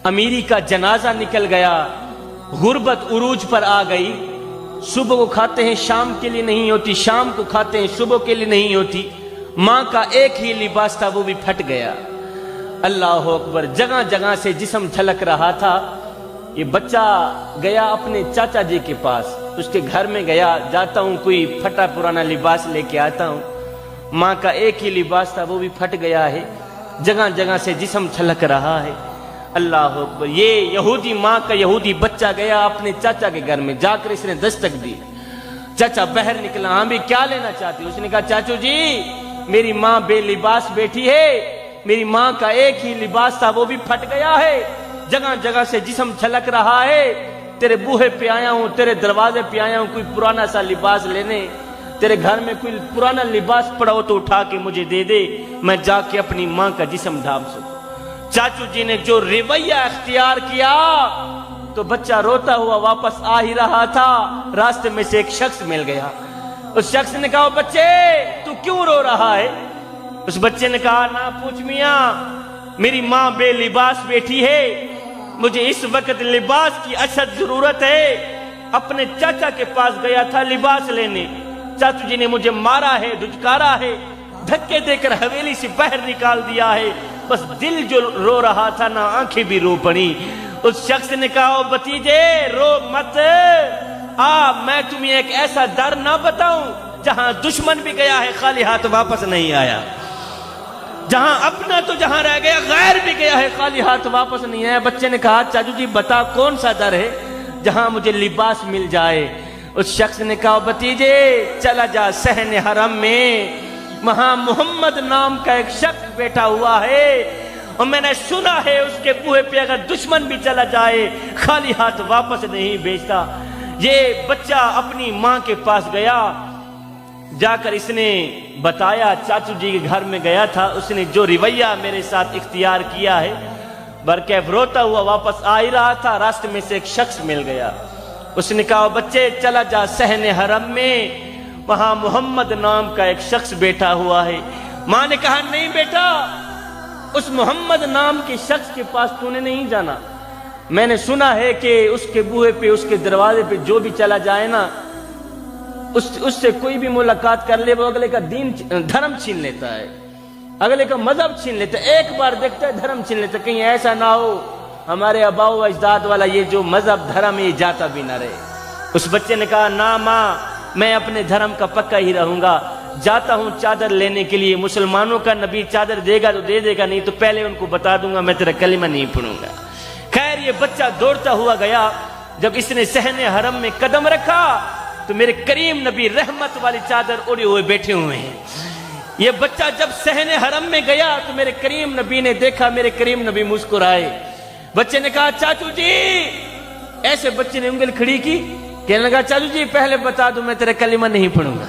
امیری کا جنازہ نکل گیا، غربت عروج پر آ گئی، صبح کو کھاتے ہیں شام کے لیے نہیں ہوتی، شام کو کھاتے ہیں صبح کے لیے نہیں ہوتی، ماں کا ایک ہی لباس تھا وہ بھی پھٹ گیا۔ اللہ اکبر، جگہ جگہ سے جسم جھلک رہا تھا۔ یہ بچہ گیا اپنے چاچا جی کے پاس، اس کے گھر میں گیا، جاتا ہوں کوئی پھٹا پرانا لباس لے کے آتا ہوں۔ ماں کا ایک ہی لباس تھا وہ بھی پھٹ گیا ہے، جگہ جگہ سے جسم جھلک رہا ہے۔ اللہ اکبر، یہ یہودی ماں کا یہودی بچہ گیا اپنے چاچا کے گھر میں، جا کر اس نے دستک دی۔ چاچا باہر نکلا، ہاں بھی کیا لینا چاہتی؟ اس نے کہا چاچو جی میری ماں بے لباس بیٹھی ہے، میری ماں کا ایک ہی لباس تھا وہ بھی پھٹ گیا ہے، جگہ جگہ سے جسم جھلک رہا ہے، تیرے بوہے پہ آیا ہوں، تیرے دروازے پہ آیا ہوں کوئی پرانا سا لباس لینے، تیرے گھر میں کوئی پرانا لباس پڑا ہو تو اٹھا کے مجھے دے دے، میں جا کے اپنی ماں کا جسم ڈھانپ سکوں۔ چاچو جی نے جو رویہ اختیار کیا تو بچہ روتا ہوا واپس آ ہی رہا تھا، راستے میں سے ایک شخص مل گیا۔ اس شخص نے کہا بچے تو کیوں رو رہا ہے؟ اس بچے نے کہا نہ پوچھ میاں، میری ماں بے لباس بیٹھی ہے، مجھے اس وقت لباس کی اشد ضرورت ہے، اپنے چاچا کے پاس گیا تھا لباس لینے، چاچو جی نے مجھے مارا ہے، دھچکارا ہے، دھکے دے کر حویلی سے باہر نکال دیا ہے، بس دل جو رو رہا تھا نہ آنکھیں بھی رو پڑی۔ اس شخص نے کہا بھتیجے رو مت، میں تمہیں ایک ایسا در نہ بتاؤں جہاں دشمن بھی گیا ہے خالی ہاتھ واپس نہیں آیا، جہاں اپنا تو جہاں رہ گیا غیر بھی گیا ہے خالی ہاتھ واپس نہیں آیا۔ بچے نے کہا چاچو جی بتا کون سا در ہے جہاں مجھے لباس مل جائے؟ اس شخص نے کہا بھتیجے چلا جا صحن حرم میں، وہاں محمد نام کا ایک شخص بیٹھا ہوا ہے، اور میں نے سنا ہے اس کے بوہے پہ اگر دشمن بھی چلا جائے خالی ہاتھ واپس نہیں بھیجتا۔ یہ بچہ اپنی ماں کے پاس گیا، جا کر اس نے بتایا چاچو جی کے گھر میں گیا تھا، اس نے جو رویہ میرے ساتھ اختیار کیا ہے، برکیف روتا ہوا واپس آ ہی رہا تھا، راستے میں سے ایک شخص مل گیا۔ اس نے کہا بچے چلا جا صحن حرم میں، وہاں محمد نام کا ایک شخص بیٹھا ہوا ہے۔ ماں نے کہا نہیں بیٹا، اس محمد نام کے شخص کے پاس تو نے نہیں جانا، میں نے سنا ہے کہ اس کے بوہے پہ اس کے دروازے پہ جو بھی چلا جائے نا اس سے کوئی بھی ملاقات کر لے وہ اگلے کا دھرم چھین لیتا ہے، اگلے کا مذہب چھین لیتا ہے، ایک بار دیکھتا ہے دھرم چھین لیتا ہے، کہیں ایسا نہ ہو ہمارے آباء و اجداد والا یہ جو مذہب دھرم یہ جاتا بھی نہ رہے۔ اس بچے نے کہا نہ ماں میں اپنے دھرم کا پکا ہی رہوں گا، جاتا ہوں چادر لینے کے لیے، مسلمانوں کا نبی چادر دے گا تو دے دے گا، نہیں تو پہلے ان کو بتا دوں گا میں تیرا کلمہ نہیں پڑھوں گا۔ خیر یہ بچہ دوڑتا ہوا گیا، جب اس نے صحن حرم میں قدم رکھا تو میرے کریم نبی رحمت والی چادر اڑے ہوئے بیٹھے ہوئے ہیں۔ یہ بچہ جب صحن حرم میں گیا تو میرے کریم نبی نے دیکھا، میرے کریم نبی مسکرائے۔ بچے نے کہا چاچو جی، ایسے بچے نے انگل کھڑی کی، کہنے لگا چاچو جی پہلے بتا دوں میں تیرا کلمہ نہیں پڑھوں گا۔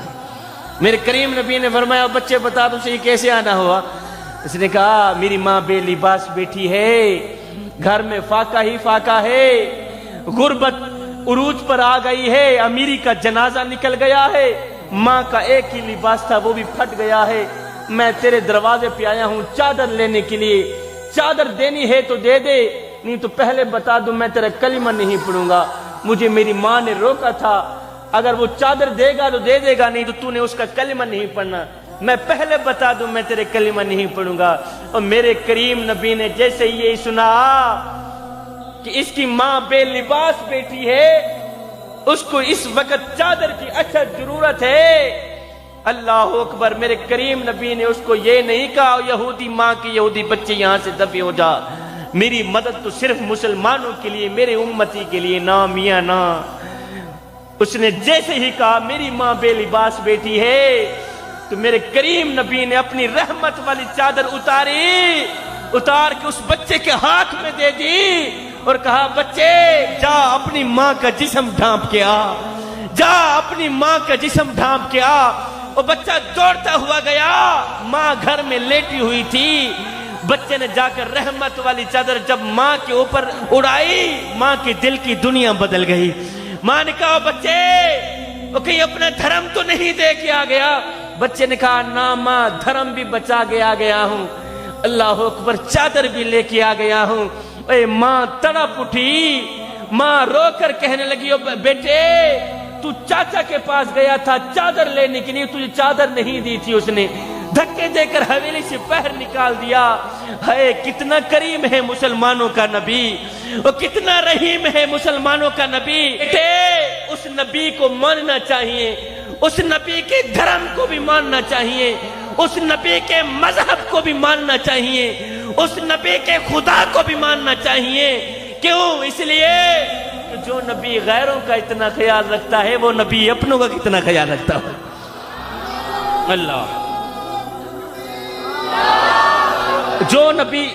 میرے کریم نبی نے فرمایا بچے بتا دوں سے یہ کیسے آنا ہوا؟ اس نے کہا میری ماں بے لباس بیٹھی ہے، گھر میں فاقہ ہی فاقہ ہے، غربت عروج پر آ گئی ہے، امیری کا جنازہ نکل گیا ہے، ماں کا ایک ہی لباس تھا وہ بھی پھٹ گیا ہے، میں تیرے دروازے پہ آیا ہوں چادر لینے کے لیے، چادر دینی ہے تو دے دے، نہیں تو پہلے بتا دوں میں تیرا کلمہ نہیں پڑھوں گا۔ مجھے میری ماں نے روکا تھا، اگر وہ چادر دے گا تو دے دے گا، نہیں تو تو نے اس کا کلمہ نہیں پڑھنا، میں پہلے بتا دوں میں تیرے کلمہ نہیں پڑھوں گا۔ اور میرے کریم نبی نے جیسے یہ سنا کہ اس کی ماں بے لباس بیٹھی ہے، اس کو اس وقت چادر کی اشد ضرورت ہے، اللہ اکبر، میرے کریم نبی نے اس کو یہ نہیں کہا یہودی ماں کے یہودی بچے یہاں سے دفع ہو جا، میری مدد تو صرف مسلمانوں کے لیے، میرے امتی کے لیے، نہ میاں نہ۔ اس نے جیسے ہی کہا میری ماں بے لباس بیٹھی ہے تو میرے کریم نبی نے اپنی رحمت والی چادر اتار کے اس بچے کے ہاتھ میں دے دی اور کہا بچے جا اپنی ماں کا جسم ڈھانپ کے آ، جا اپنی ماں کا جسم ڈھانپ کے آ۔ اور بچہ دوڑتا ہوا گیا، ماں گھر میں لیٹی ہوئی تھی، بچے نے جا کر رحمت والی چادر جب ماں کے اوپر اڑائی، ماں کے دل کی دنیا بدل گئی۔ ماں نے کہا بچے وہ کہیں اپنا دھرم تو نہیں دے کے آ گیا؟ بچے نے کہا نہ ماں، دھرم بھی بچا کے آ گیا ہوں، اللہ اکبر، چادر بھی لے کے آ گیا ہوں۔ اے ماں تڑپ اٹھی، ماں رو کر کہنے لگی بیٹے تو چاچا کے پاس گیا تھا چادر لینے کے لیے، تجھے چادر نہیں دی تھی، اس نے دھکے دے کر حویلی سے پیر نکال دیا۔ ہے کتنا کریم ہے مسلمانوں کا نبی، وہ کتنا رحیم ہے مسلمانوں کا نبی۔ بیٹے اس نبی کو ماننا چاہیے، اس نبی کے دھرم کو بھی ماننا چاہیے، اس نبی کے مذہب کو بھی ماننا چاہیے، اس نبی کے خدا کو بھی ماننا چاہیے۔ کیوں؟ اس لیے کہ جو نبی غیروں کا اتنا خیال رکھتا ہے وہ نبی اپنوں کا کتنا خیال رکھتا ہے۔ اللہ جو نبی